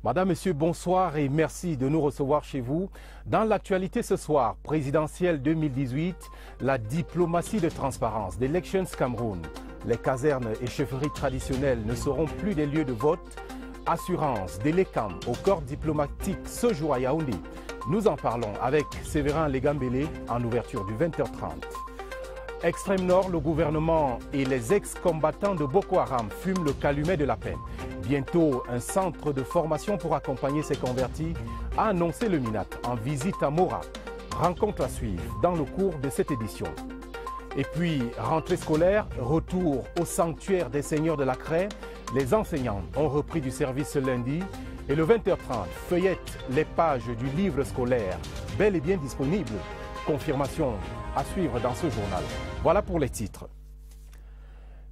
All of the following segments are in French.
Madame, Monsieur, bonsoir et merci de nous recevoir chez vous. Dans l'actualité ce soir, présidentielle 2018, la diplomatie de transparence d'Elections Cameroun. Les casernes et chefferies traditionnelles ne seront plus des lieux de vote. Assurance d'Elecam au corps diplomatique ce jour à Yaoundé. Nous en parlons avec Séverin Legambélé en ouverture du 20h30. Extrême Nord, le gouvernement et les ex-combattants de Boko Haram fument le calumet de la paix. Bientôt, un centre de formation pour accompagner ces convertis a annoncé le MINAT en visite à Mora. Rencontre à suivre dans le cours de cette édition. Et puis, rentrée scolaire, retour au sanctuaire des seigneurs de la Craie. Les enseignants ont repris du service ce lundi et le 20h30 feuillette les pages du livre scolaire, bel et bien disponible. Confirmation à suivre dans ce journal. Voilà pour les titres.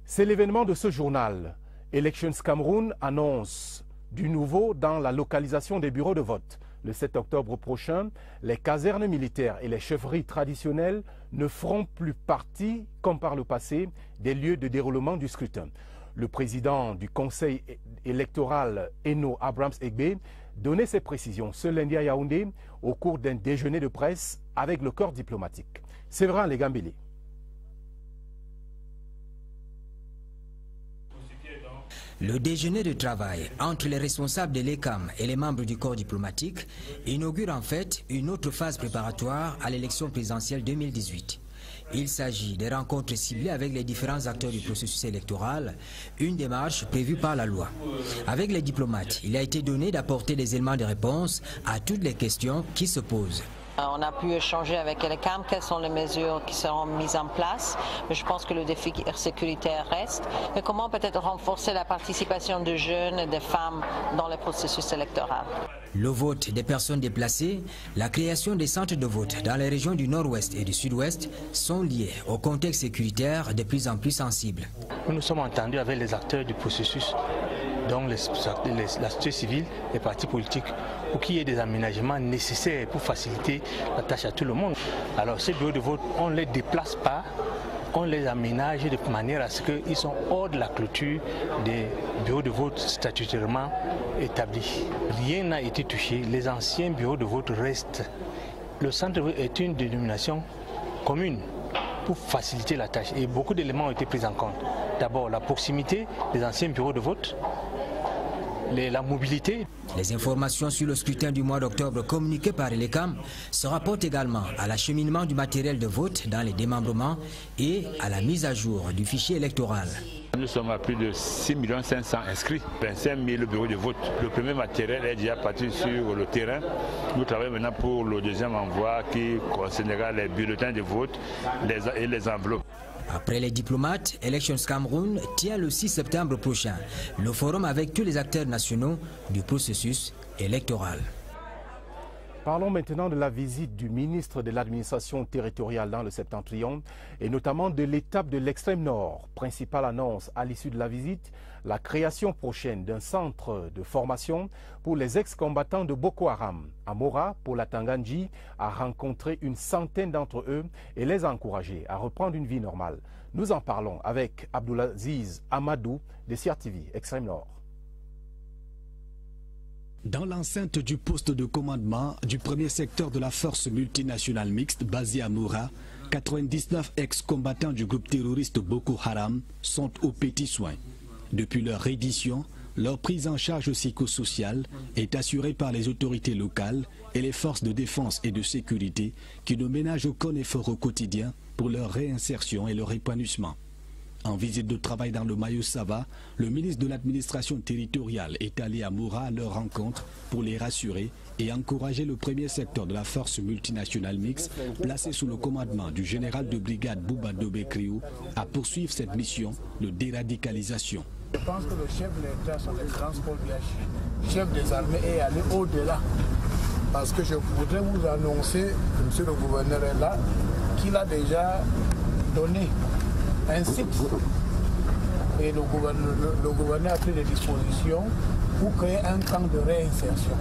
C'est l'événement de ce journal. Elections Cameroun annonce du nouveau dans la localisation des bureaux de vote. Le 7 octobre prochain, les casernes militaires et les chefferies traditionnelles ne feront plus partie, comme par le passé, des lieux de déroulement du scrutin. Le président du conseil électoral, Eno Abrams-Egbe, donnait ces précisions ce lundi à Yaoundé au cours d'un déjeuner de presse avec le corps diplomatique. Séverin Legambélé. Le déjeuner de travail entre les responsables de l'ECAM et les membres du corps diplomatique inaugure en fait une autre phase préparatoire à l'élection présidentielle 2018. Il s'agit des rencontres ciblées avec les différents acteurs du processus électoral, une démarche prévue par la loi. Avec les diplomates, il a été donné d'apporter des éléments de réponse à toutes les questions qui se posent. On a pu échanger avec l'ECAM quelles sont les mesures qui seront mises en place. Mais je pense que le défi sécuritaire reste. Et comment peut-être renforcer la participation de jeunes et de femmes dans le processus électoral. Le vote des personnes déplacées, la création des centres de vote dans les régions du Nord-Ouest et du Sud-Ouest sont liés au contexte sécuritaire de plus en plus sensible. Nous nous sommes entendus avec les acteurs du processus, donc la société civile, les partis politiques, pour qu'il y ait des aménagements nécessaires pour faciliter la tâche à tout le monde. Alors ces bureaux de vote, on ne les déplace pas, on les aménage de manière à ce qu'ils sont hors de la clôture des bureaux de vote statutairement établis. Rien n'a été touché, les anciens bureaux de vote restent. Le centre de vote est une dénomination commune pour faciliter la tâche et beaucoup d'éléments ont été pris en compte. D'abord la proximité des anciens bureaux de vote, la mobilité. Les informations sur le scrutin du mois d'octobre communiquées par l'ECAM se rapportent également à l'acheminement du matériel de vote dans les démembrements et à la mise à jour du fichier électoral. Nous sommes à plus de 6 500 000 inscrits, 25 000 bureaux de vote. Le premier matériel est déjà parti sur le terrain. Nous travaillons maintenant pour le deuxième envoi qui concernera les bulletins de vote et les enveloppes. Après les diplomates, Elections Cameroun tient le 6 septembre prochain le forum avec tous les acteurs nationaux du processus électoral. Parlons maintenant de la visite du ministre de l'administration territoriale dans le Septentrion et notamment de l'étape de l'extrême nord. Principale annonce à l'issue de la visite, la création prochaine d'un centre de formation pour les ex-combattants de Boko Haram. À Mora, pour la Tanganji, a rencontré une centaine d'entre eux et les a encouragés à reprendre une vie normale. Nous en parlons avec Abdoulaziz Amadou de CRTV, Extrême Nord. Dans l'enceinte du poste de commandement du premier secteur de la force multinationale mixte basée à Mora, 99 ex-combattants du groupe terroriste Boko Haram sont aux petits soins. Depuis leur reddition, leur prise en charge psychosociale est assurée par les autorités locales et les forces de défense et de sécurité qui ne ménagent aucun effort au quotidien pour leur réinsertion et leur épanouissement. En visite de travail dans le Mayo-Sava, le ministre de l'administration territoriale est allé à Mora à leur rencontre pour les rassurer et encourager le premier secteur de la force multinationale mixte placé sous le commandement du général de brigade Bouba Dobekriou à poursuivre cette mission de déradicalisation. Je pense que le chef de l'État, son excellence Paul Biya, chef des armées, est allé au-delà. Parce que je voudrais vous annoncer, monsieur le gouverneur est là, qu'il a déjà donné un site. Et le gouverneur a pris des dispositions pour créer un camp de réinsertion.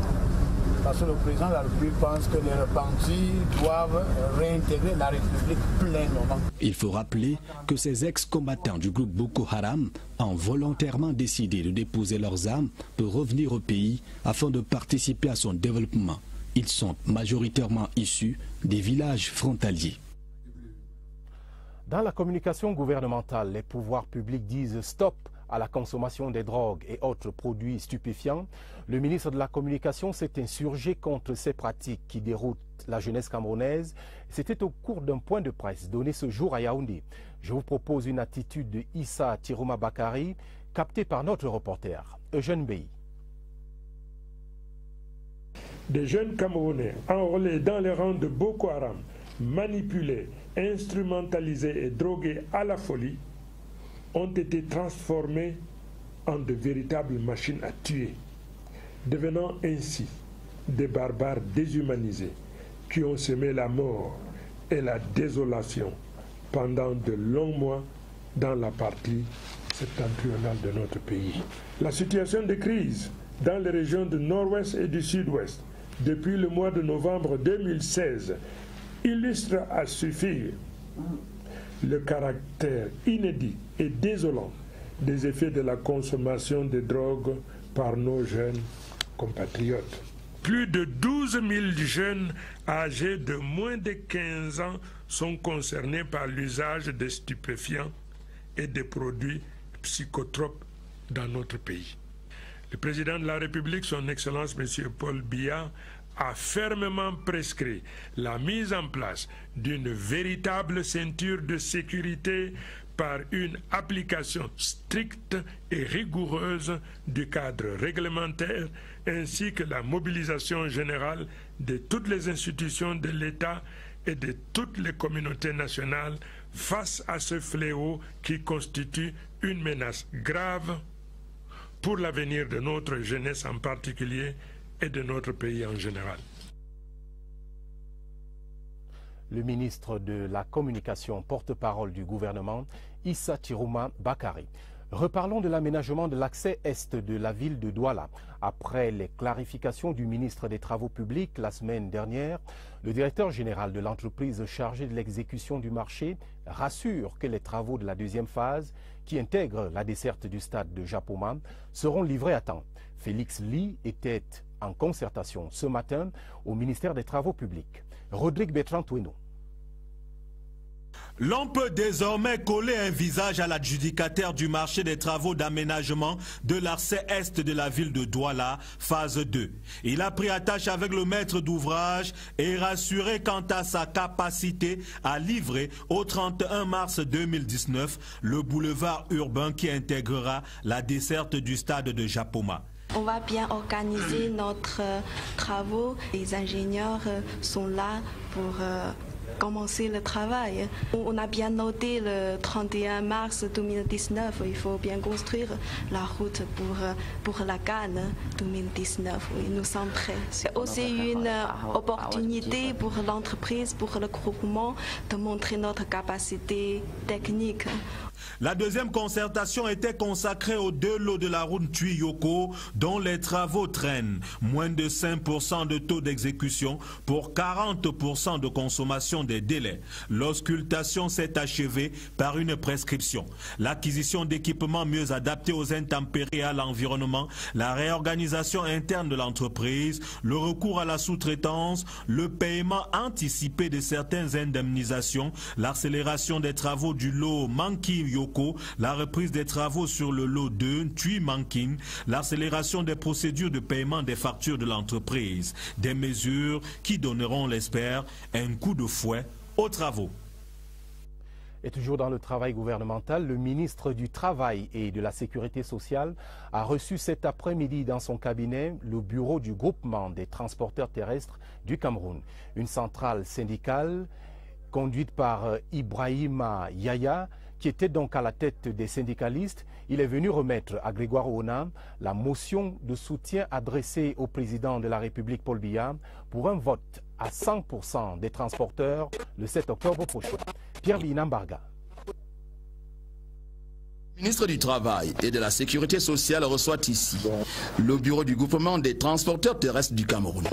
parce que le président de la République pense que les repentis doivent réintégrer la République pleinement. Il faut rappeler que ces ex-combattants du groupe Boko Haram ont volontairement décidé de déposer leurs armes pour revenir au pays afin de participer à son développement. Ils sont majoritairement issus des villages frontaliers. Dans la communication gouvernementale, les pouvoirs publics disent stop à la consommation des drogues et autres produits stupéfiants. Le ministre de la Communication s'est insurgé contre ces pratiques qui déroutent la jeunesse camerounaise. C'était au cours d'un point de presse donné ce jour à Yaoundé. Je vous propose une attitude de Issa Tirouma Bakari, captée par notre reporter, Eugène Bey. Des jeunes Camerounais enrôlés dans les rangs de Boko Haram, manipulés, instrumentalisés et drogués à la folie, ont été transformés en de véritables machines à tuer, devenant ainsi des barbares déshumanisés qui ont semé la mort et la désolation pendant de longs mois dans la partie septentrionale de notre pays. La situation de crise dans les régions du nord-ouest et du sud-ouest depuis le mois de novembre 2016 illustre à suffire le caractère inédit et désolant des effets de la consommation de drogue par nos jeunes compatriotes. Plus de 12 000 jeunes âgés de moins de 15 ans sont concernés par l'usage de stupéfiants et de produits psychotropes dans notre pays. Le président de la République, son Excellence M. Paul Biya, a fermement prescrit la mise en place d'une véritable ceinture de sécurité par une application stricte et rigoureuse du cadre réglementaire ainsi que la mobilisation générale de toutes les institutions de l'État et de toutes les communautés nationales face à ce fléau qui constitue une menace grave pour l'avenir de notre jeunesse en particulier et de notre pays en général. Le ministre de la Communication, porte-parole du gouvernement, Issa Tirouma Bakari. Reparlons de l'aménagement de l'accès est de la ville de Douala. Après les clarifications du ministre des Travaux publics la semaine dernière, le directeur général de l'entreprise chargée de l'exécution du marché rassure que les travaux de la deuxième phase, qui intègrent la desserte du stade de Japoma, seront livrés à temps. Félix Ly était en concertation ce matin au ministère des Travaux publics. Rodrigue Bertrand-Toueno. L'on peut désormais coller un visage à l'adjudicataire du marché des travaux d'aménagement de l'arcé est de la ville de Douala, phase 2. Il a pris attache avec le maître d'ouvrage et rassuré quant à sa capacité à livrer au 31 mars 2019 le boulevard urbain qui intégrera la desserte du stade de Japoma. On va bien organiser notre travaux. Les ingénieurs sont là pour commencer le travail. On a bien noté le 31 mars 2019. Il faut bien construire la route pour la Cannes 2019. Oui, nous sommes prêts. C'est aussi une opportunité pour l'entreprise, pour le groupement de montrer notre capacité technique. La deuxième concertation était consacrée aux deux lots de la route Tuy-Yoko dont les travaux traînent. Moins de 5% de taux d'exécution pour 40% de consommation des délais. L'auscultation s'est achevée par une prescription. L'acquisition d'équipements mieux adaptés aux intempéries et à l'environnement, la réorganisation interne de l'entreprise, le recours à la sous-traitance, le paiement anticipé de certaines indemnisations, l'accélération des travaux du lot Manki-Yoko, la reprise des travaux sur le lot 2, Tuy-Mankin, l'accélération des procédures de paiement des factures de l'entreprise. Des mesures qui donneront, on l'espère, un coup de fouet aux travaux. Et toujours dans le travail gouvernemental, le ministre du Travail et de la Sécurité sociale a reçu cet après-midi dans son cabinet le bureau du groupement des transporteurs terrestres du Cameroun. Une centrale syndicale conduite par Ibrahima Yaya, qui était donc à la tête des syndicalistes. Il est venu remettre à Grégoire Ona la motion de soutien adressée au président de la République Paul Biya pour un vote à 100% des transporteurs le 7 octobre prochain. Pierre Binambarga. Le ministre du Travail et de la Sécurité sociale reçoit ici le bureau du groupement des transporteurs terrestres du Cameroun.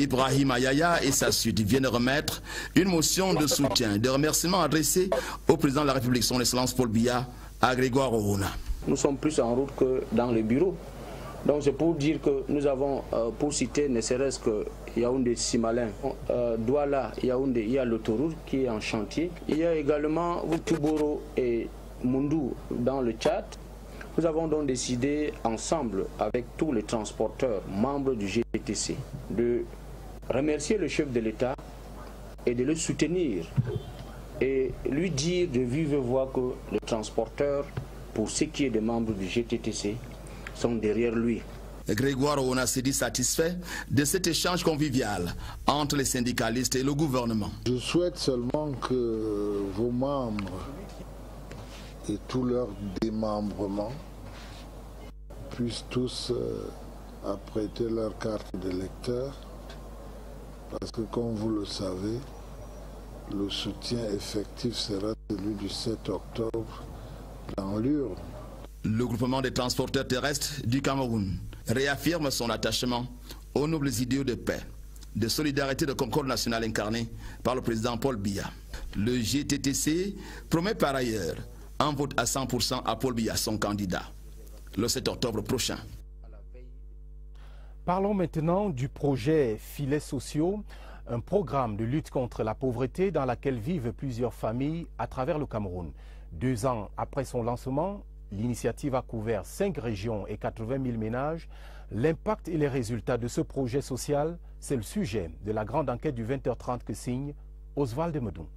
Ibrahim Ayaya et sa suite viennent remettre une motion de soutien et de remerciement adressée au président de la République, son Excellence Paul Biya, à Grégoire Oruna. Nous sommes plus en route que dans le bureau. Donc c'est pour dire que nous avons, pour citer ne serait-ce que Yaoundé Simalin, Douala, Yaoundé, il y a l'autoroute qui est en chantier. Il y a également Touboro et Mundou dans le Tchad. Nous avons donc décidé ensemble avec tous les transporteurs membres du GTTC de remercier le chef de l'État et de le soutenir et lui dire de vive voix que les transporteurs, pour ce qui est des membres du GTTC, sont derrière lui. Grégoire Oruna s'est dit satisfait de cet échange convivial entre les syndicalistes et le gouvernement. Je souhaite seulement que vos membres et tous leurs démembrements puissent tous apprêter leur carte d'électeur, parce que comme vous le savez, le soutien effectif sera celui du 7 octobre dans l'urne. Le groupement des transporteurs terrestres du Cameroun réaffirme son attachement aux nobles idéaux de paix, de solidarité et de concorde nationale incarnés par le président Paul Biya. Le GTTC promet par ailleurs un vote à 100% à Paul Biya, son candidat, le 7 octobre prochain. Parlons maintenant du projet Filets sociaux, un programme de lutte contre la pauvreté dans laquelle vivent plusieurs familles à travers le Cameroun. 2 ans après son lancement, l'initiative a couvert 5 régions et 80 000 ménages. L'impact et les résultats de ce projet social, c'est le sujet de la grande enquête du 20h30 que signe Oswald Medon.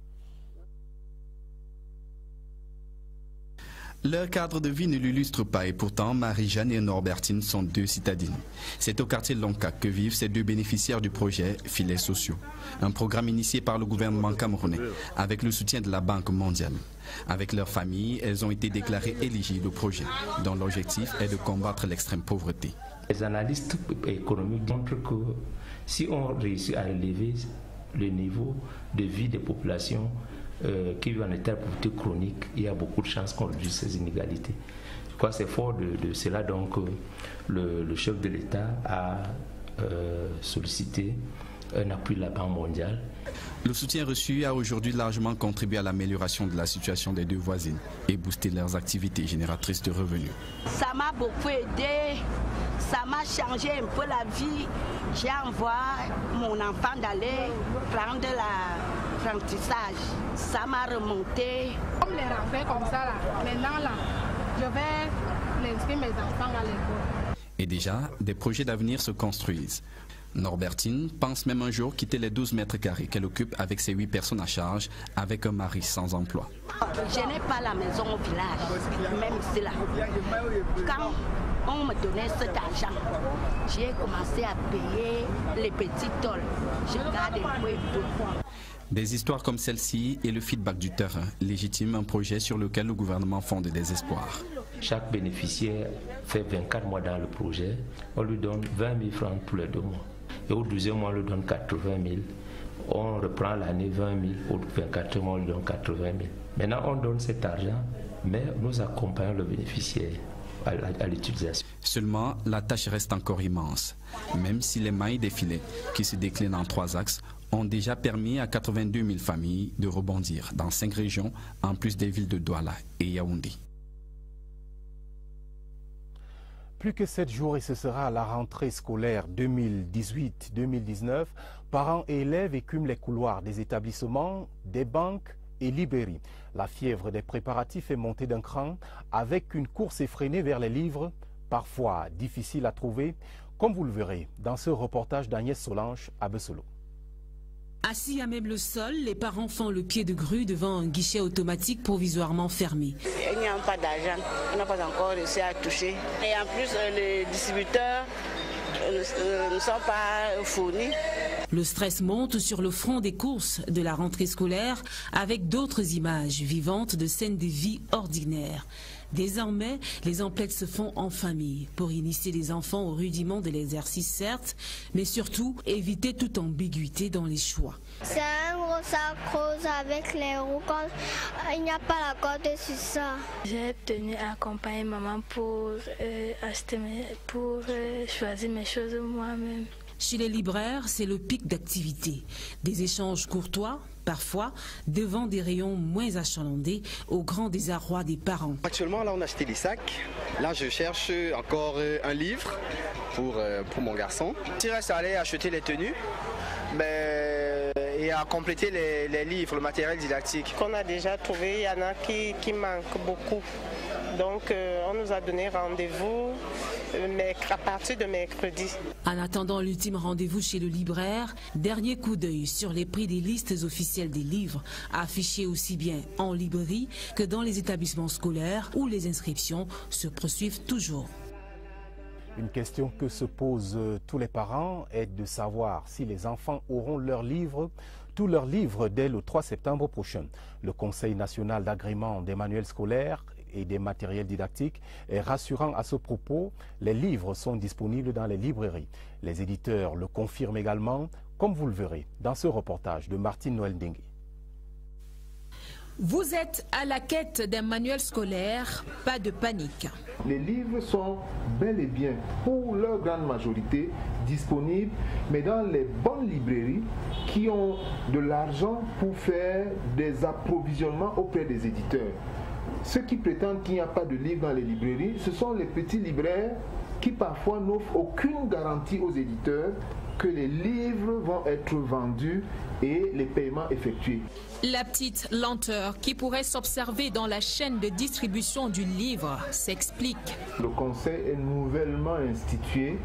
Leur cadre de vie ne l'illustre pas et pourtant Marie-Jeanne et Norbertine sont 2 citadines. C'est au quartier Loncac que vivent ces 2 bénéficiaires du projet Filets sociaux, un programme initié par le gouvernement camerounais avec le soutien de la Banque mondiale. Avec leur famille, elles ont été déclarées éligibles au projet, dont l'objectif est de combattre l'extrême pauvreté. Les analystes économiques montrent que si on réussit à élever le niveau de vie des populations qui vivent en état de pauvreté chronique, il y a beaucoup de chances qu'on réduise ces inégalités. Je crois que c'est fort de cela donc le chef de l'État a sollicité un appui de la Banque mondiale. Le soutien reçu a aujourd'hui largement contribué à l'amélioration de la situation des 2 voisines et boosté leurs activités génératrices de revenus. Ça m'a beaucoup aidé, ça m'a changé un peu la vie. J'ai envoyé mon enfant d'aller prendre l'apprentissage. Ça m'a remonté. Comme les rentrées comme ça, là, maintenant, là, je vais inscrire mes enfants à l'école. Et déjà, des projets d'avenir se construisent. Norbertine pense même un jour quitter les 12 mètres carrés qu'elle occupe avec ses 8 personnes à charge, avec un mari sans emploi. Je n'ai pas la maison au village, même ici là. Quand on me donnait cet argent, j'ai commencé à payer les petits tolls. Je garde un peu d'eau. Des histoires comme celle-ci et le feedback du terrain légitiment un projet sur lequel le gouvernement fonde des espoirs. Chaque bénéficiaire fait 24 mois dans le projet. On lui donne 20 000 francs tous les 2 mois. Et au 12e mois, on lui donne 80 000. On reprend l'année 20 000. Au 24e mois, on lui donne 80 000. Maintenant, on donne cet argent, mais nous accompagnons le bénéficiaire à l'utilisation. Seulement, la tâche reste encore immense. Même si les mailles des filets, qui se déclinent en 3 axes, ont déjà permis à 82 000 familles de rebondir dans 5 régions, en plus des villes de Douala et Yaoundé. Plus que 7 jours et ce sera la rentrée scolaire 2018-2019. Parents et élèves écument les couloirs des établissements, des banques et librairies. La fièvre des préparatifs est montée d'un cran avec une course effrénée vers les livres, parfois difficiles à trouver, comme vous le verrez dans ce reportage d'Agnès Solange à Bessolo. Assis à même le sol, les parents font le pied de grue devant un guichet automatique provisoirement fermé. Il n'y a pas d'argent, on n'a pas encore réussi à toucher. Et en plus, les distributeurs ne sont pas fournis. Le stress monte sur le front des courses de la rentrée scolaire avec d'autres images vivantes de scènes de vie ordinaires. Désormais, les emplettes se font en famille pour initier les enfants au rudiment de l'exercice, certes, mais surtout éviter toute ambiguïté dans les choix. C'est un gros sac rose avec les roues. Il n'y a pas la corde sur ça. J'ai tenu à accompagner maman pour choisir mes choses moi-même. Chez les libraires, c'est le pic d'activité. Des échanges courtois, parfois, devant des rayons moins achalandés, au grand désarroi des parents. Actuellement, là, on a acheté les sacs. Là, je cherche encore un livre pour mon garçon. Il reste à aller acheter les tenues et à compléter les livres, le matériel didactique. Qu'on a déjà trouvé, il y en a qui manquent beaucoup. Donc, on nous a donné rendez-vous à partir de mercredi. En attendant l'ultime rendez-vous chez le libraire, dernier coup d'œil sur les prix des listes officielles des livres, affichés aussi bien en librairie que dans les établissements scolaires où les inscriptions se poursuivent toujours. Une question que se posent tous les parents est de savoir si les enfants auront tous leurs livres dès le 3 septembre prochain. Le Conseil national d'agrément des manuels scolaires et des matériels didactiques est rassurant à ce propos. Les livres sont disponibles dans les librairies. Les éditeurs le confirment également, comme vous le verrez dans ce reportage de Martine Noël Ndingue. Vous êtes à la quête d'un manuel scolaire, pas de panique. Les livres sont bel et bien, pour leur grande majorité, disponibles, mais dans les bonnes librairies qui ont de l'argent pour faire des approvisionnements auprès des éditeurs. Ceux qui prétendent qu'il n'y a pas de livres dans les librairies, ce sont les petits libraires qui parfois n'offrent aucune garantie aux éditeurs que les livres vont être vendus et les paiements effectués. La petite lenteur qui pourrait s'observer dans la chaîne de distribution du livre s'explique. Le conseil est nouvellement institué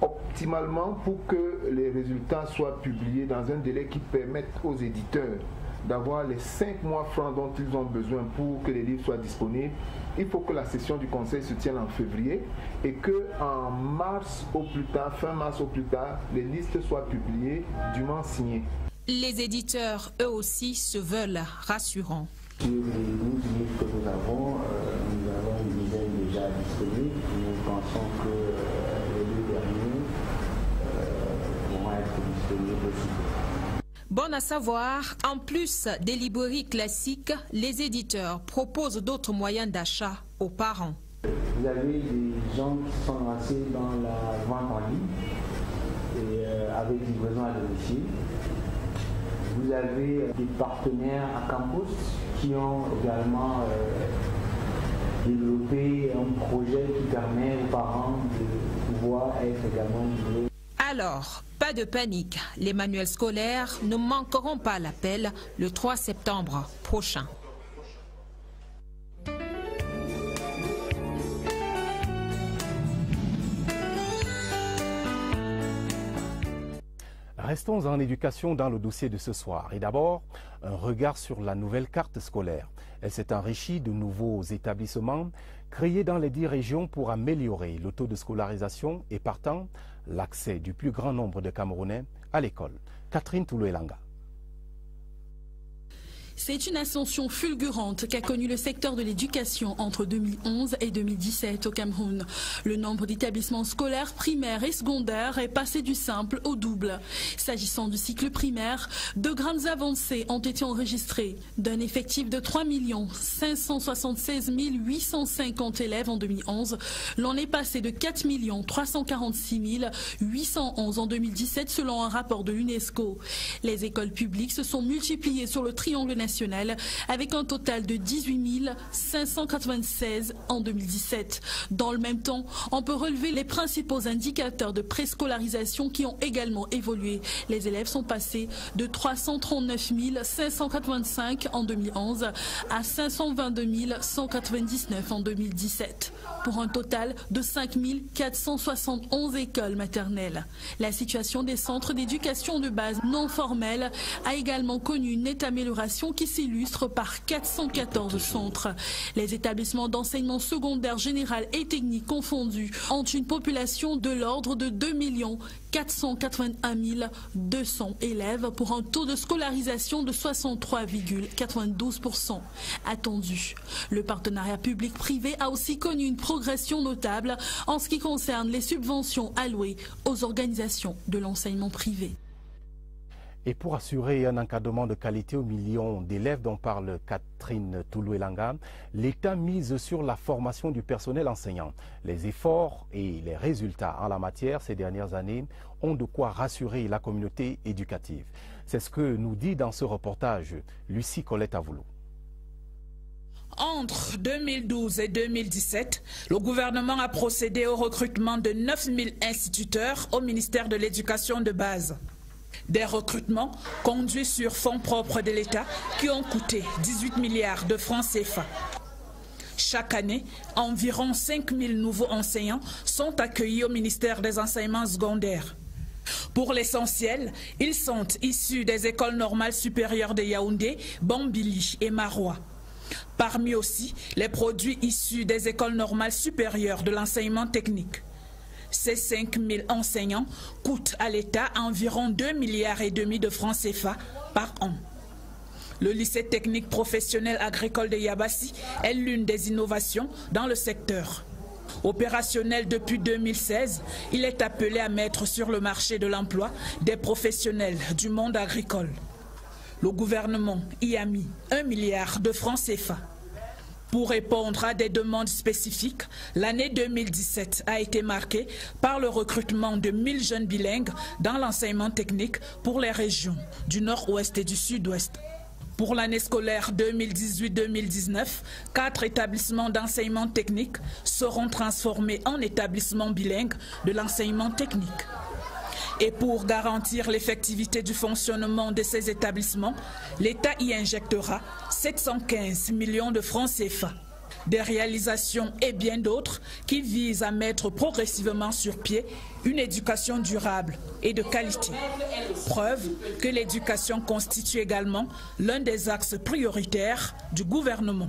optimalement pour que les résultats soient publiés dans un délai qui permette aux éditeurs d'avoir les 5 mois francs dont ils ont besoin pour que les livres soient disponibles. Il faut que la session du conseil se tienne en février et que en mars au plus tard, fin mars au plus tard, les listes soient publiées, dûment signées. Les éditeurs, eux aussi, se veulent rassurants. Sur les 12 livres que nous avons une dizaine déjà disponibles. Nous pensons que les 2 derniers pourront être disponibles aussi. Bon à savoir, en plus des librairies classiques, les éditeurs proposent d'autres moyens d'achat aux parents. Vous avez des gens qui sont lancés dans la vente en ligne et avec livraison à domicile. Vous avez des partenaires à campus qui ont également développé un projet qui permet aux parents de pouvoir être également livrés. Alors, pas de panique, les manuels scolaires ne manqueront pas l'appel le 3 septembre prochain. Restons en éducation dans le dossier de ce soir. Et d'abord, un regard sur la nouvelle carte scolaire. Elle s'est enrichie de nouveaux établissements créés dans les 10 régions pour améliorer le taux de scolarisation et partant l'accès du plus grand nombre de Camerounais à l'école. Catherine Toulouelanga. C'est une ascension fulgurante qu'a connue le secteur de l'éducation entre 2011 et 2017 au Cameroun. Le nombre d'établissements scolaires primaires et secondaires est passé du simple au double. S'agissant du cycle primaire, de grandes avancées ont été enregistrées. D'un effectif de 3 576 850 élèves en 2011, l'on est passé de 4 346 811 en 2017 selon un rapport de l'UNESCO. Les écoles publiques se sont multipliées sur le triangle national avec un total de 18 596 en 2017. Dans le même temps, on peut relever les principaux indicateurs de préscolarisation qui ont également évolué. Les élèves sont passés de 339 585 en 2011 à 522 199 en 2017, pour un total de 5 471 écoles maternelles. La situation des centres d'éducation de base non formels a également connu une nette amélioration qui s'illustre par 414 centres. Les établissements d'enseignement secondaire général et technique confondus ont une population de l'ordre de 2 481 200 élèves pour un taux de scolarisation de 63,92% attendu. Le partenariat public-privé a aussi connu une progression notable en ce qui concerne les subventions allouées aux organisations de l'enseignement privé. Et pour assurer un encadrement de qualité aux millions d'élèves dont parle Catherine Toulouelanga, l'État mise sur la formation du personnel enseignant. Les efforts et les résultats en la matière ces dernières années ont de quoi rassurer la communauté éducative. C'est ce que nous dit dans ce reportage Lucie Colette Avoulou. Entre 2012 et 2017, le gouvernement a procédé au recrutement de 9000 instituteurs au ministère de l'Éducation de base. Des recrutements conduits sur fonds propres de l'État qui ont coûté 18 milliards de francs CFA. Chaque année, environ 5000 nouveaux enseignants sont accueillis au ministère des enseignements secondaires. Pour l'essentiel, ils sont issus des écoles normales supérieures de Yaoundé, Bambili et Maroua. Parmi aussi les produits issus des écoles normales supérieures de l'enseignement technique. Ces 5000 enseignants coûtent à l'État environ 2,5 milliards de francs CFA par an. Le lycée technique professionnel agricole de Yabassi est l'une des innovations dans le secteur. Opérationnel depuis 2016, il est appelé à mettre sur le marché de l'emploi des professionnels du monde agricole. Le gouvernement y a mis 1 milliard de francs CFA. Pour répondre à des demandes spécifiques, l'année 2017 a été marquée par le recrutement de 1000 jeunes bilingues dans l'enseignement technique pour les régions du nord-ouest et du sud-ouest. Pour l'année scolaire 2018-2019, 4 établissements d'enseignement technique seront transformés en établissements bilingues de l'enseignement technique. Et pour garantir l'effectivité du fonctionnement de ces établissements, l'État y injectera 715 millions de francs CFA. Des réalisations et bien d'autres qui visent à mettre progressivement sur pied une éducation durable et de qualité. Preuve que l'éducation constitue également l'un des axes prioritaires du gouvernement.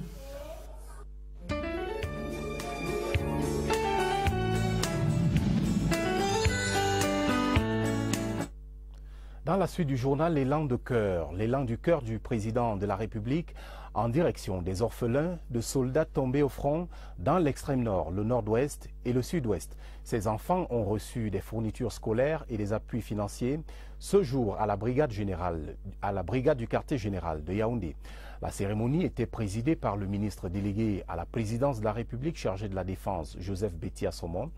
Dans la suite du journal, l'élan du cœur du président de la République en direction des orphelins de soldats tombés au front dans l'extrême nord, le nord-ouest et le sud-ouest. Ces enfants ont reçu des fournitures scolaires et des appuis financiers ce jour à la brigade du quartier général de Yaoundé. La cérémonie était présidée par le ministre délégué à la présidence de la République chargé de la Défense, Joseph Betty-Assomon.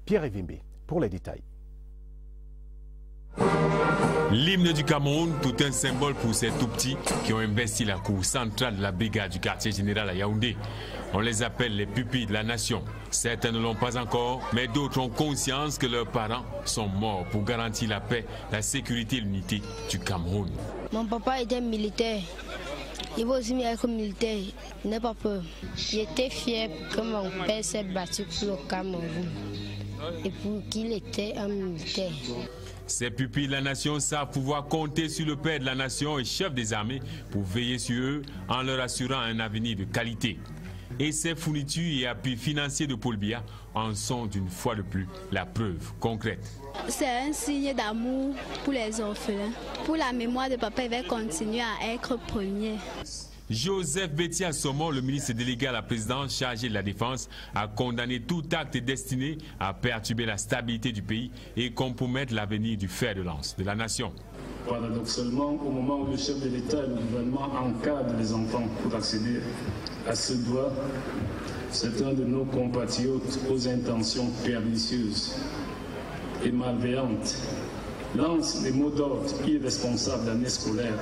Pierre Evimbe pour les détails. L'hymne du Cameroun, tout un symbole pour ces tout-petits qui ont investi la cour centrale de la brigade du quartier général à Yaoundé. On les appelle les pupilles de la nation. Certains ne l'ont pas encore, mais d'autres ont conscience que leurs parents sont morts pour garantir la paix, la sécurité et l'unité du Cameroun. Mon papa était militaire. Il va aussi être militaire. Il n'a pas peur. J'étais fier que mon père s'est battu pour le Cameroun et pour qu'il était un militaire. Ces pupilles de la nation savent pouvoir compter sur le père de la nation et chef des armées pour veiller sur eux en leur assurant un avenir de qualité. Et ces fournitures et appuis financiers de Paul Biya en sont d'une fois de plus la preuve concrète. C'est un signe d'amour pour les orphelins. Pour la mémoire de papa, il va continuer à être premier. Joseph Betty-Assomon, le ministre délégué à la présidence chargé de la Défense, a condamné tout acte destiné à perturber la stabilité du pays et compromettre l'avenir du fer de lance de la nation. Paradoxalement, au moment où le chef de l'État et le gouvernement encadrent les enfants pour accéder à ce droit, certains de nos compatriotes aux intentions pernicieuses et malveillantes lancent des mots d'ordre irresponsables d'année scolaire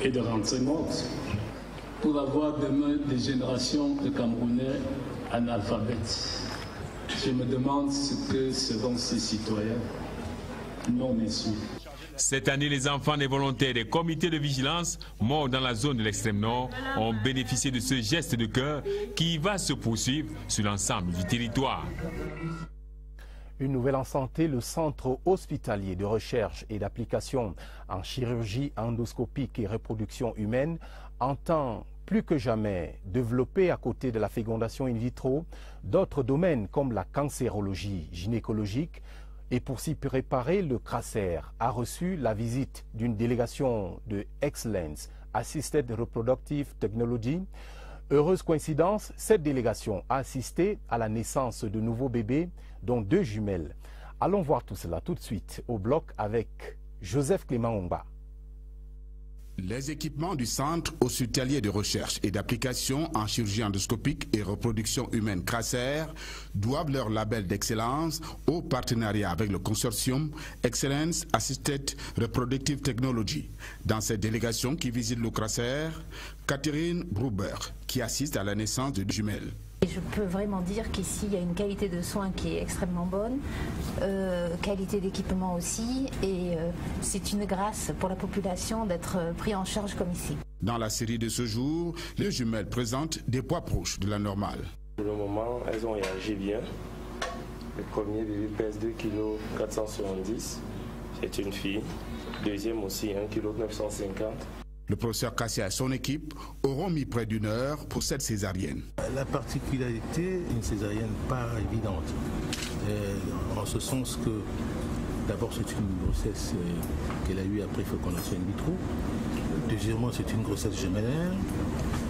et de rentrée morte, pour avoir demain des générations de Camerounais analphabètes. Je me demande ce que seront ces citoyens non issus. Cette année, les enfants des volontaires des comités de vigilance morts dans la zone de l'extrême nord ont bénéficié de ce geste de cœur qui va se poursuivre sur l'ensemble du territoire. Une nouvelle en santé, le Centre hospitalier de recherche et d'application en chirurgie endoscopique et reproduction humaine entend plus que jamais développer à côté de la fécondation in vitro d'autres domaines comme la cancérologie gynécologique. Et pour s'y préparer, le CRACER a reçu la visite d'une délégation de Excellence Assisted Reproductive Technology. Heureuse coïncidence, cette délégation a assisté à la naissance de nouveaux bébés, dont 2 jumelles. Allons voir tout cela tout de suite au bloc avec Joseph Clément Omba. Les équipements du Centre hospitalier de recherche et d'application en chirurgie endoscopique et reproduction humaine CRASER doivent leur label d'excellence au partenariat avec le consortium Excellence Assisted Reproductive Technology. Dans cette délégation qui visite le CRASER, Catherine Bruber, qui assiste à la naissance de jumelles. Je peux vraiment dire qu'ici, il y a une qualité de soins qui est extrêmement bonne, qualité d'équipement aussi, et c'est une grâce pour la population d'être pris en charge comme ici. Dans la série de ce jour, les jumelles présentent des poids proches de la normale. Pour le moment, elles ont réagi bien. Le premier bébé pèse 2 kg 470, c'est une fille. Deuxième aussi 1 kg 950. Le professeur Kassia et son équipe auront mis près d'1 heure pour cette césarienne. La particularité, une césarienne pas évidente, en ce sens que d'abord c'est une grossesse qu'elle a eue après fécondation in vitro. Deuxièmement, c'est une grossesse gémellaire.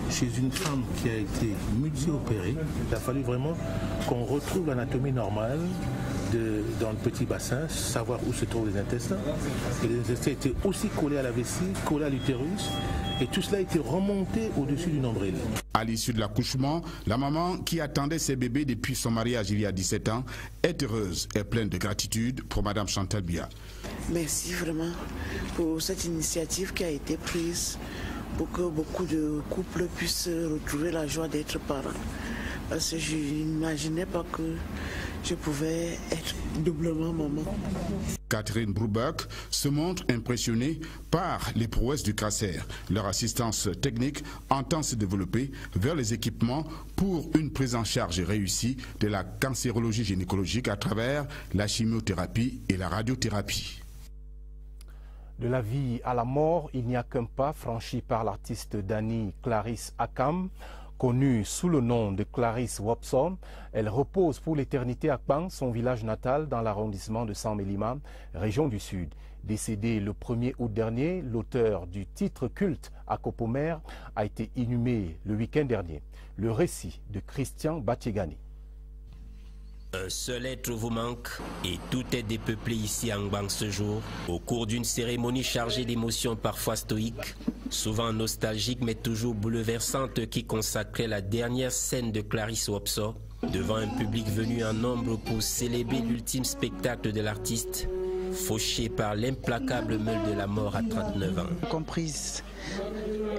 Chez une femme qui a été multi-opérée, il a fallu vraiment qu'on retrouve l'anatomie normale dans le petit bassin, savoir où se trouvent les intestins. Et les intestins étaient aussi collés à la vessie, collés à l'utérus, et tout cela a été remonté au-dessus du nombril. À l'issue de l'accouchement, la maman qui attendait ses bébés depuis son mariage il y a 17 ans est heureuse et pleine de gratitude pour Madame Chantal Biya. Merci vraiment pour cette initiative qui a été prise pour que beaucoup de couples puissent retrouver la joie d'être parents. Parce que je n'imaginais pas que je pouvais être doublement maman. Catherine Brubeck se montre impressionnée par les prouesses du CRASER. Leur assistance technique entend se développer vers les équipements pour une prise en charge réussie de la cancérologie gynécologique à travers la chimiothérapie et la radiothérapie. De la vie à la mort, il n'y a qu'un pas franchi par l'artiste Dani Clarisse Akam. Connue sous le nom de Clarisse Wopson, elle repose pour l'éternité à Kpang, son village natal dans l'arrondissement de San-Mélima, région du Sud. Décédé le 1er août dernier, l'auteur du titre culte à Kopomer a été inhumé le week-end dernier. Le récit de Christian Batiegani. Un seul être vous manque et tout est dépeuplé ici à Ngbang ce jour, au cours d'une cérémonie chargée d'émotions parfois stoïques, souvent nostalgiques mais toujours bouleversantes qui consacrait la dernière scène de Clarisse Wopson, devant un public venu en nombre pour célébrer l'ultime spectacle de l'artiste, fauché par l'implacable meule de la mort à 39 ans. Comprise.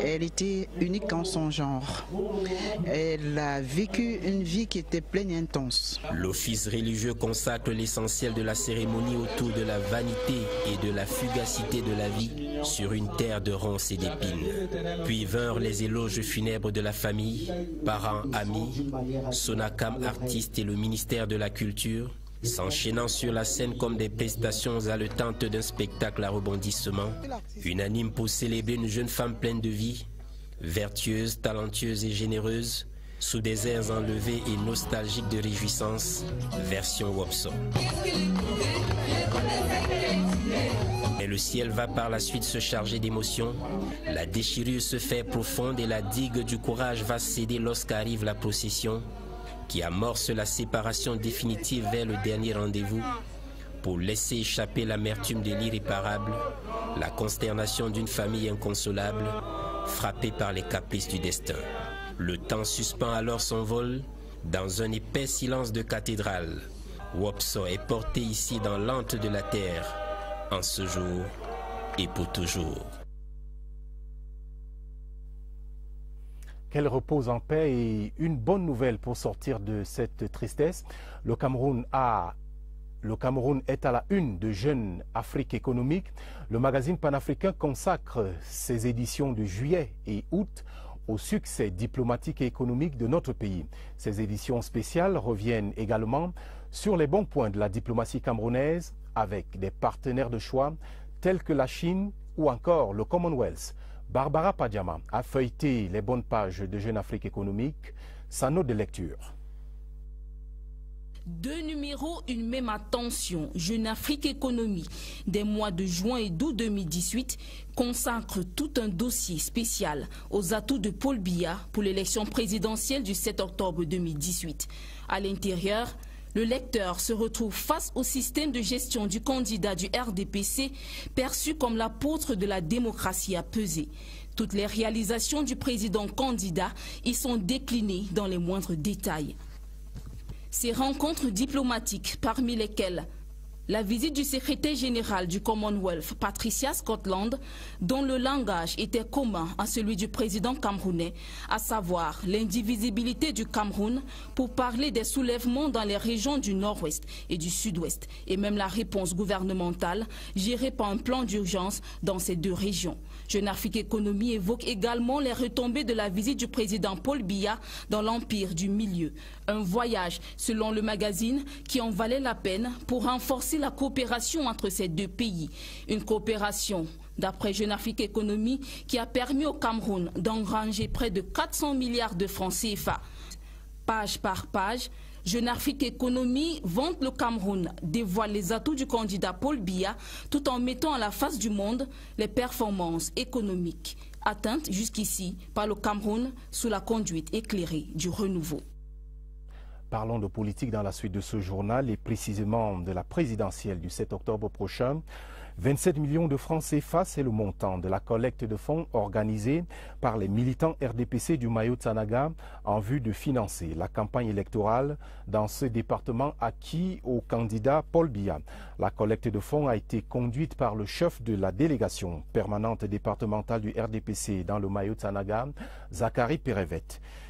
Elle était unique en son genre. Elle a vécu une vie qui était pleine et intense. L'office religieux consacre l'essentiel de la cérémonie autour de la vanité et de la fugacité de la vie sur une terre de ronces et d'épines. Puis vinrent les éloges funèbres de la famille, parents, amis, Sonakam artistes et le ministère de la Culture, s'enchaînant sur la scène comme des prestations haletantes d'un spectacle à rebondissement, unanime pour célébrer une jeune femme pleine de vie, vertueuse, talentueuse et généreuse, sous des airs enlevés et nostalgiques de réjouissance, version Wopson. Mais le ciel va par la suite se charger d'émotions, la déchirure se fait profonde et la digue du courage va céder lorsqu'arrive la procession, qui amorce la séparation définitive vers le dernier rendez-vous pour laisser échapper l'amertume de l'irréparable, la consternation d'une famille inconsolable, frappée par les caprices du destin. Le temps suspend alors son vol dans un épais silence de cathédrale. Wopson est porté ici dans l'antre de la terre, en ce jour et pour toujours. Qu'elle repose en paix et une bonne nouvelle pour sortir de cette tristesse. Le Cameroun est à la une de Jeune Afrique économique. Le magazine panafricain consacre ses éditions de juillet et août au succès diplomatique et économique de notre pays. Ces éditions spéciales reviennent également sur les bons points de la diplomatie camerounaise avec des partenaires de choix tels que la Chine ou encore le Commonwealth. Barbara Padjama a feuilleté les bonnes pages de Jeune Afrique économique, sa note de lecture. 2 numéros, une même attention. Jeune Afrique économie des mois de juin et d'août 2018 consacre tout un dossier spécial aux atouts de Paul Biya pour l'élection présidentielle du 7 octobre 2018. À l'intérieur, Le lecteur se retrouve face au système de gestion du candidat du RDPC, perçu comme l'apôtre de la démocratie apaisée. Toutes les réalisations du président candidat y sont déclinées dans les moindres détails. Ces rencontres diplomatiques, parmi lesquelles la visite du secrétaire général du Commonwealth, Patricia Scotland, dont le langage était commun à celui du président camerounais, à savoir l'indivisibilité du Cameroun pour parler des soulèvements dans les régions du nord-ouest et du sud-ouest, et même la réponse gouvernementale gérée par un plan d'urgence dans ces deux régions. Jeune Afrique Économie évoque également les retombées de la visite du président Paul Biya dans l'Empire du Milieu. Un voyage, selon le magazine, qui en valait la peine pour renforcer la coopération entre ces deux pays. Une coopération, d'après Jeune Afrique Économie, qui a permis au Cameroun d'engranger près de 400 milliards de francs CFA. Page par page, Jeune Afrique Économie vante le Cameroun, dévoile les atouts du candidat Paul Biya, tout en mettant à la face du monde les performances économiques atteintes jusqu'ici par le Cameroun sous la conduite éclairée du renouveau. Parlons de politique dans la suite de ce journal et précisément de la présidentielle du 7 octobre prochain. 27 millions de francs CFA, c'est le montant de la collecte de fonds organisée par les militants RDPC du Mayo-Tsanaga en vue de financer la campagne électorale dans ce département acquis au candidat Paul Biya. La collecte de fonds a été conduite par le chef de la délégation permanente départementale du RDPC dans le Mayo-Tsanaga, Zachary Perevet.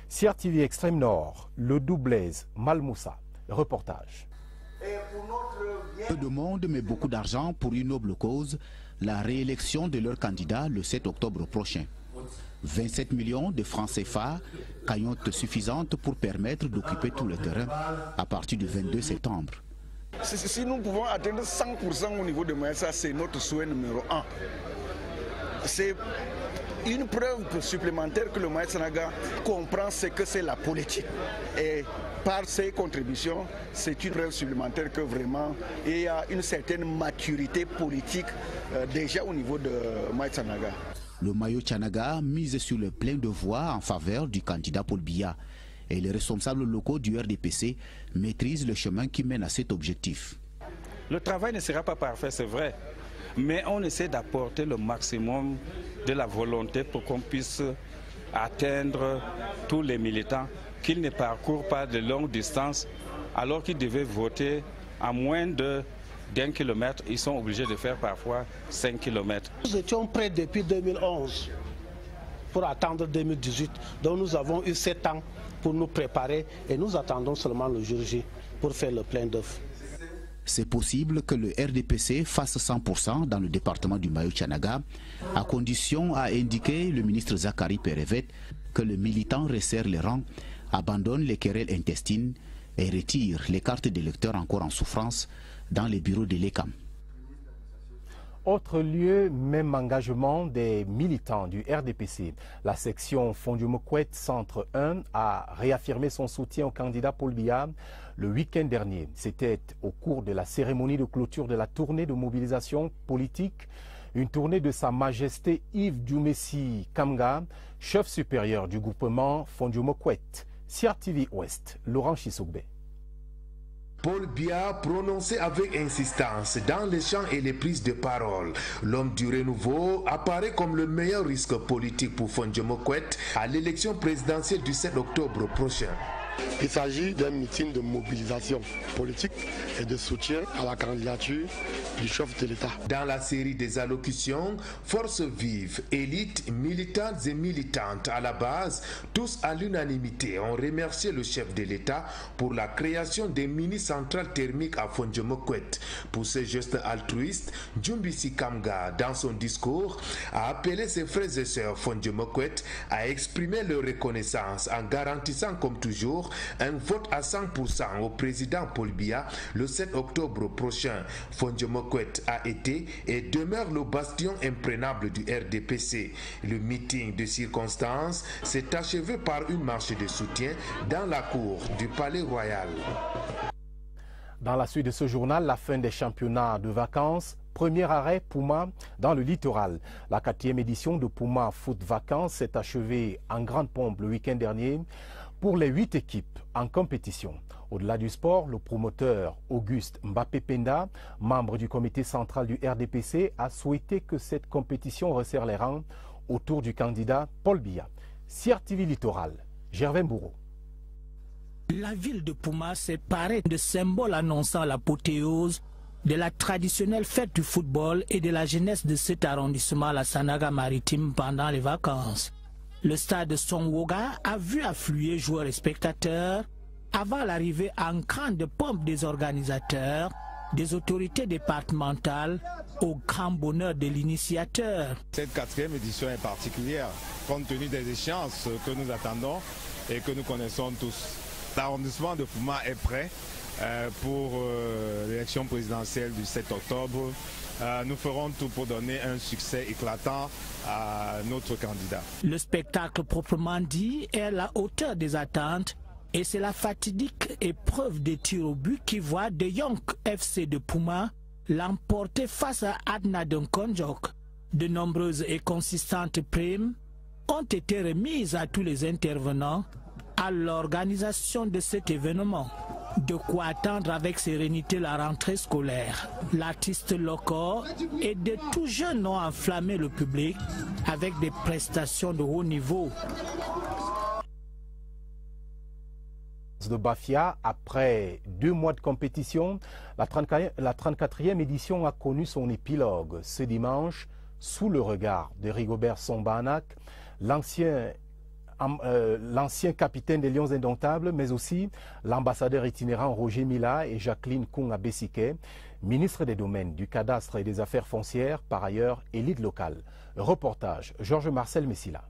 CRTV Extrême Nord, le Doublaise, Malmoussa. Reportage. Peu de monde mais beaucoup d'argent pour une noble cause, la réélection de leur candidat le 7 octobre prochain. 27 millions de francs CFA, cagnotte suffisante pour permettre d'occuper tout le terrain à partir du 22 septembre. Si nous pouvons atteindre 100% au niveau de Maïssa, c'est notre souhait numéro 1. C'est une preuve supplémentaire que le Maïsanaga comprend ce que c'est la politique. Et par ses contributions, c'est une preuve supplémentaire que vraiment il y a une certaine maturité politique déjà au niveau de Maïsanaga. Le Mayo-Tsanaga mise sur le plein de voix en faveur du candidat Paul Biya. Et les responsables locaux du RDPC maîtrisent le chemin qui mène à cet objectif. Le travail ne sera pas parfait, c'est vrai. Mais on essaie d'apporter le maximum de la volonté pour qu'on puisse atteindre tous les militants, qu'ils ne parcourent pas de longues distances, alors qu'ils devaient voter à moins d'1 kilomètre, ils sont obligés de faire parfois 5 kilomètres. Nous étions prêts depuis 2011 pour attendre 2018, donc nous avons eu 7 ans pour nous préparer et nous attendons seulement le jour J pour faire le plein d'œuvre. C'est possible que le RDPC fasse 100% dans le département du Mayo-Tsanaga, à condition, a indiqué le ministre Zachary Perevet, que le militant resserre les rangs, abandonne les querelles intestines et retire les cartes d'électeurs encore en souffrance dans les bureaux de l'ECAM. Autre lieu, même engagement des militants du RDPC. La section Fondio-Mokwet Centre 1 a réaffirmé son soutien au candidat Paul Biya le week-end dernier. C'était au cours de la cérémonie de clôture de la tournée de mobilisation politique, une tournée de Sa Majesté Yves Djoumessi Kamga, chef supérieur du groupement Fondio-Mokwet. CRTV Ouest, Laurent Chissoubé. Paul Biya prononcé avec insistance dans les chants et les prises de parole. L'homme du renouveau apparaît comme le meilleur risque politique pour Fondio-Mokwet à l'élection présidentielle du 7 octobre prochain. Il s'agit d'un meeting de mobilisation politique et de soutien à la candidature du chef de l'État. Dans la série des allocutions, forces vives, élites, militantes et militantes à la base, tous à l'unanimité ont remercié le chef de l'État pour la création des mini-centrales thermiques à Fondio-Mokwet. Pour ce geste altruiste, Djoumessi Kamga, dans son discours, a appelé ses frères et sœurs Fondio-Mokwet à exprimer leur reconnaissance en garantissant comme toujours un vote à 100% au président Paul Biya le 7 octobre prochain. Fondio-Mokwet a été et demeure le bastion imprenable du RDPC. Le meeting de circonstance s'est achevé par une marche de soutien dans la cour du Palais Royal. Dans la suite de ce journal, la fin des championnats de vacances. Premier arrêt, Puma, dans le littoral. La 4e édition de Puma Foot Vacances s'est achevée en grande pompe le week-end dernier. pour les 8 équipes en compétition. Au-delà du sport, le promoteur Auguste Mbappé Penda, membre du comité central du RDPC, a souhaité que cette compétition resserre les rangs autour du candidat Paul Biya. Sierre TV Littoral, Gervais Bourreau. La ville de Pouma s'est parée de symboles annonçant l'apothéose de la traditionnelle fête du football et de la jeunesse de cet arrondissement, la Sanaga maritime, pendant les vacances. Le stade Songwoga a vu affluer joueurs et spectateurs avant l'arrivée en grande pompe des organisateurs, des autorités départementales, au grand bonheur de l'initiateur. Cette 4e édition est particulière, compte tenu des échéances que nous attendons et que nous connaissons tous. L'arrondissement de Pouma est prêt pour l'élection présidentielle du 7 octobre. Nous ferons tout pour donner un succès éclatant à notre candidat. Le spectacle proprement dit est à la hauteur des attentes et c'est la fatidique épreuve des tirs au but qui voit De Jong FC de Pouma l'emporter face à Adna Dunkonjok. De nombreuses et consistantes primes ont été remises à tous les intervenants à l'organisation de cet événement. De quoi attendre avec sérénité la rentrée scolaire. L'artiste Loco et de tout jeunes ont enflammé le public avec des prestations de haut niveau. De Bafia, après 2 mois de compétition, la 34e édition a connu son épilogue ce dimanche sous le regard de Rigobert Sombanak, l'ancien capitaine des Lions Indomptables, mais aussi l'ambassadeur itinérant Roger Mila et Jacqueline Kunga Bessike, ministre des Domaines, du Cadastre et des Affaires foncières, par ailleurs élite locale. Reportage, Georges Marcel Messila.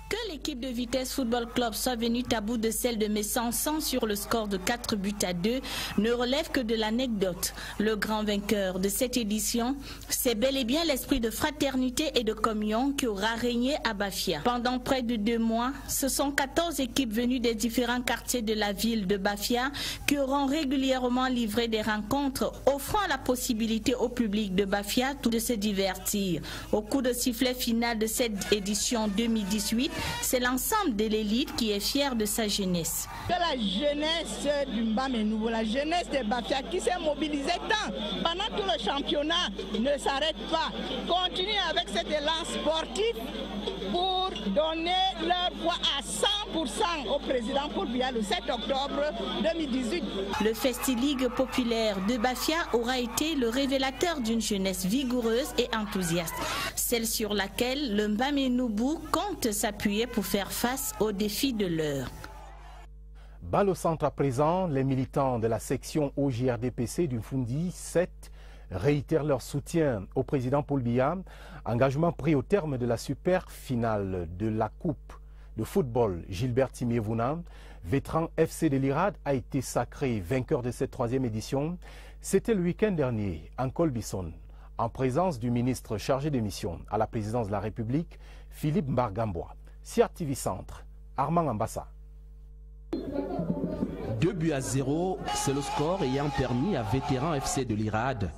Que l'équipe de Vitesse Football Club soit venue à bout de celle de Messançon sur le score de 4-2 ne relève que de l'anecdote. Le grand vainqueur de cette édition, c'est bel et bien l'esprit de fraternité et de communion qui aura régné à Bafia. Pendant près de 2 mois, ce sont 14 équipes venues des différents quartiers de la ville de Bafia qui auront régulièrement livré des rencontres offrant la possibilité au public de Bafia de se divertir. Au coup de sifflet final de cette édition 2018, c'est l'ensemble de l'élite qui est fière de sa jeunesse. Que la jeunesse du Mbamenoubo, la jeunesse de Bafia qui s'est mobilisée tant pendant tout le championnat ne s'arrête pas. Continue avec cet élan sportif pour donner leur voix à 100% au président Paul Biya le 7 octobre 2018. Le Festi-Ligue populaire de Bafia aura été le révélateur d'une jeunesse vigoureuse et enthousiaste, celle sur laquelle le Mbamenoubo compte s'appuyer pour faire face aux défis de l'heure. Balle au centre à présent, les militants de la section OJRDPC du Fundi 7 réitèrent leur soutien au président Paul Biya, engagement pris au terme de la super finale de la Coupe de football Gilbert Timiévouna. Vétéran FC de l'Irad a été sacré vainqueur de cette 3e édition. C'était le week-end dernier en Colbison, en présence du ministre chargé des missions à la présidence de la République, Philippe Mbargambois. Sierre TV Centre, Armand Ambassa. 2-0, c'est le score ayant permis à Vétéran FC de l'Irad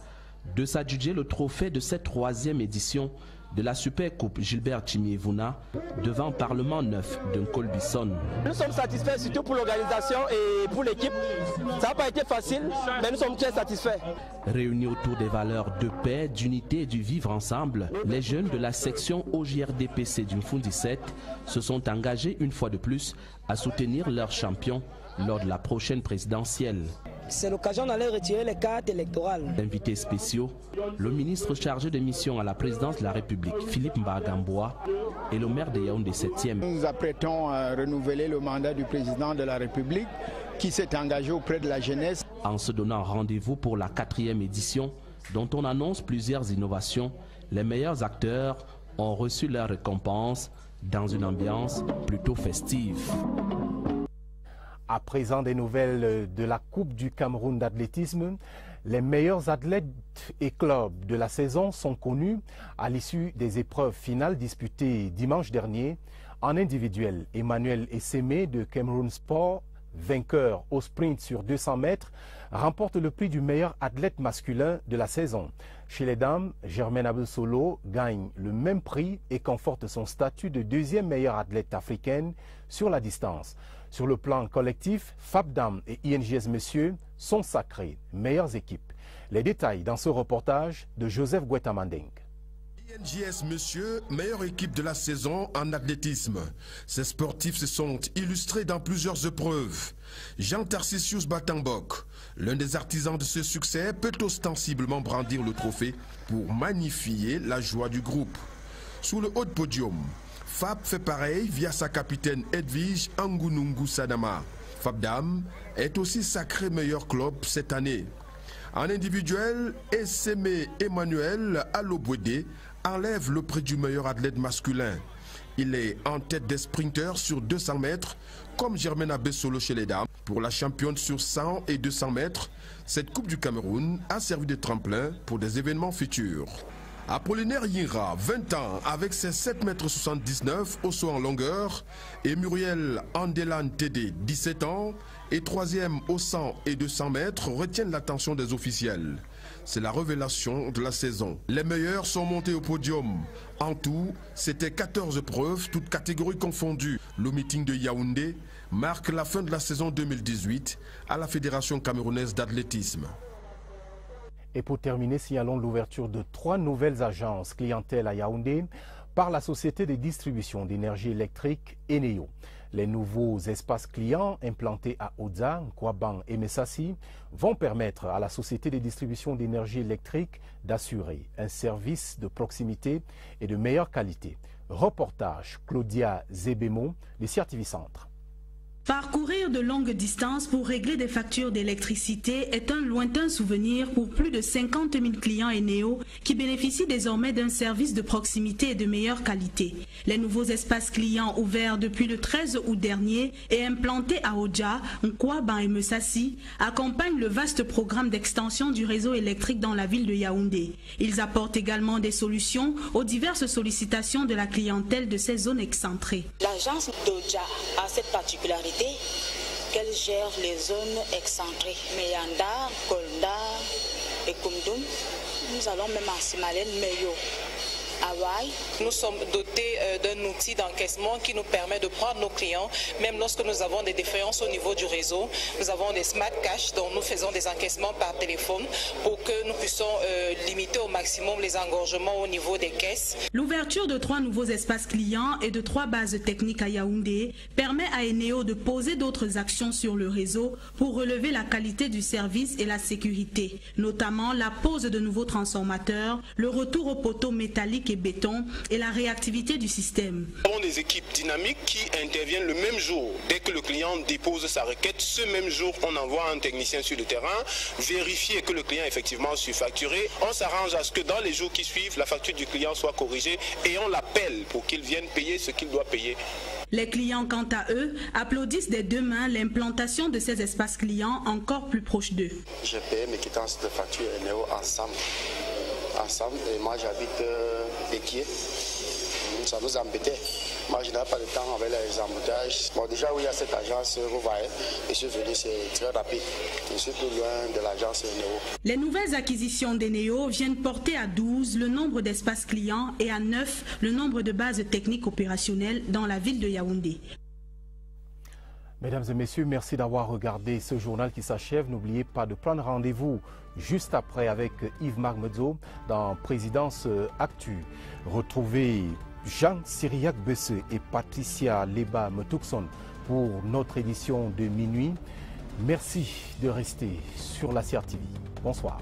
de s'adjuger le trophée de cette 3e édition de la Super Coupe Gilbert Timiévouna devant Parlement 9 de Colbison. Nous sommes satisfaits surtout pour l'organisation et pour l'équipe. Ça n'a pas été facile, mais nous sommes très satisfaits. Réunis autour des valeurs de paix, d'unité et du vivre ensemble, les jeunes de la section OJRDPC du Fundi 7 se sont engagés une fois de plus à soutenir leur champion lors de la prochaine présidentielle. C'est l'occasion d'aller retirer les cartes électorales. Invités spéciaux, le ministre chargé de mission à la présidence de la République, Philippe Mbargambois, et le maire de Yaoundé 7e. Nous nous apprêtons à renouveler le mandat du président de la République qui s'est engagé auprès de la jeunesse. En se donnant rendez-vous pour la 4e édition, dont on annonce plusieurs innovations, les meilleurs acteurs ont reçu leur récompense dans une ambiance plutôt festive. À présent, des nouvelles de la Coupe du Cameroun d'athlétisme. Les meilleurs athlètes et clubs de la saison sont connus à l'issue des épreuves finales disputées dimanche dernier. En individuel, Emmanuel Essémé de Cameroun Sport, vainqueur au sprint sur 200 mètres, remporte le prix du meilleur athlète masculin de la saison. Chez les dames, Germaine Abel-Solo gagne le même prix et conforte son statut de deuxième meilleure athlète africaine sur la distance. Sur le plan collectif, FAP-Dames et INJS Messieurs sont sacrés meilleures équipes. Les détails dans ce reportage de Joseph Guetta-Mandeng. INJS Messieurs, meilleure équipe de la saison en athlétisme. Ces sportifs se sont illustrés dans plusieurs épreuves. Jean Tarcisius Batambok, l'un des artisans de ce succès, peut ostensiblement brandir le trophée pour magnifier la joie du groupe. Sous le haut de podium, FAP fait pareil via sa capitaine Edwige Angunungu Sadama. FAP-Dame est aussi sacré meilleur club cette année. En individuel, Esseme Emmanuel Alobwede enlève le prix du meilleur athlète masculin. Il est en tête des sprinteurs sur 200 mètres, comme Germaine Abel-Solo chez les dames. Pour la championne sur 100 et 200 mètres, cette Coupe du Cameroun a servi de tremplin pour des événements futurs. Apollinaire Yinra, 20 ans, avec ses 7,79 m au saut en longueur, et Muriel Andelan Tédé, 17 ans, et 3e au 100 et 200 mètres, retiennent l'attention des officiels. C'est la révélation de la saison. Les meilleurs sont montés au podium. En tout, c'était 14 épreuves, toutes catégories confondues. Le meeting de Yaoundé marque la fin de la saison 2018 à la Fédération camerounaise d'athlétisme. Et pour terminer, signalons l'ouverture de 3 nouvelles agences clientèle à Yaoundé par la société de distribution d'énergie électrique Eneo. Les nouveaux espaces clients implantés à Oza, Nkwaban et Messassi vont permettre à la société de distribution d'énergie électrique d'assurer un service de proximité et de meilleure qualité. Reportage Claudia Zebemo de CRTV Centre. Parcourir de longues distances pour régler des factures d'électricité est un lointain souvenir pour plus de 50 000 clients Eneo qui bénéficient désormais d'un service de proximité et de meilleure qualité. Les nouveaux espaces clients ouverts depuis le 13 août dernier et implantés à Oja, Nkwaban et Messassi accompagnent le vaste programme d'extension du réseau électrique dans la ville de Yaoundé. Ils apportent également des solutions aux diverses sollicitations de la clientèle de ces zones excentrées. L'agence d'Oja a cette particularité qu'elle gère les zones excentrées. Meyanda, Kolda et Koumdoum. Nous allons même à Simalène, Meyo. Nous sommes dotés d'un outil d'encaissement qui nous permet de prendre nos clients, même lorsque nous avons des défaillances au niveau du réseau. Nous avons des smart cash dont nous faisons des encaissements par téléphone pour que nous puissions limiter au maximum les engorgements au niveau des caisses. L'ouverture de 3 nouveaux espaces clients et de 3 bases techniques à Yaoundé permet à Eneo de poser d'autres actions sur le réseau pour relever la qualité du service et la sécurité, notamment la pose de nouveaux transformateurs, le retour aux poteaux métalliques et béton et la réactivité du système. Nous avons des équipes dynamiques qui interviennent le même jour. Dès que le client dépose sa requête, ce même jour, on envoie un technicien sur le terrain, vérifier que le client est effectivement surfacturé. On s'arrange à ce que dans les jours qui suivent, la facture du client soit corrigée et on l'appelle pour qu'il vienne payer ce qu'il doit payer. Les clients, quant à eux, applaudissent des 2 mains l'implantation de ces espaces clients encore plus proches d'eux. J'ai payé mes quittances de facture Eneo ensemble. Et moi j'habite Béquier. Ça nous embêtait. Moi je n'avais pas le temps avec les embouteillages. Bon, déjà où il y a cette agence, vous voyez, je suis venu, c'est très rapide. Je suis plus loin de l'agence Eneo. Les nouvelles acquisitions d'Eneo viennent porter à 12 le nombre d'espaces clients et à 9 le nombre de bases techniques opérationnelles dans la ville de Yaoundé. Mesdames et messieurs, merci d'avoir regardé ce journal qui s'achève. N'oubliez pas de prendre rendez-vous juste après avec Yves-Marc Medzo dans Présidence Actu. Retrouvez Jean Cyriac Bessé et Patricia Leba Metuxon pour notre édition de minuit. Merci de rester sur la CRTV. Bonsoir.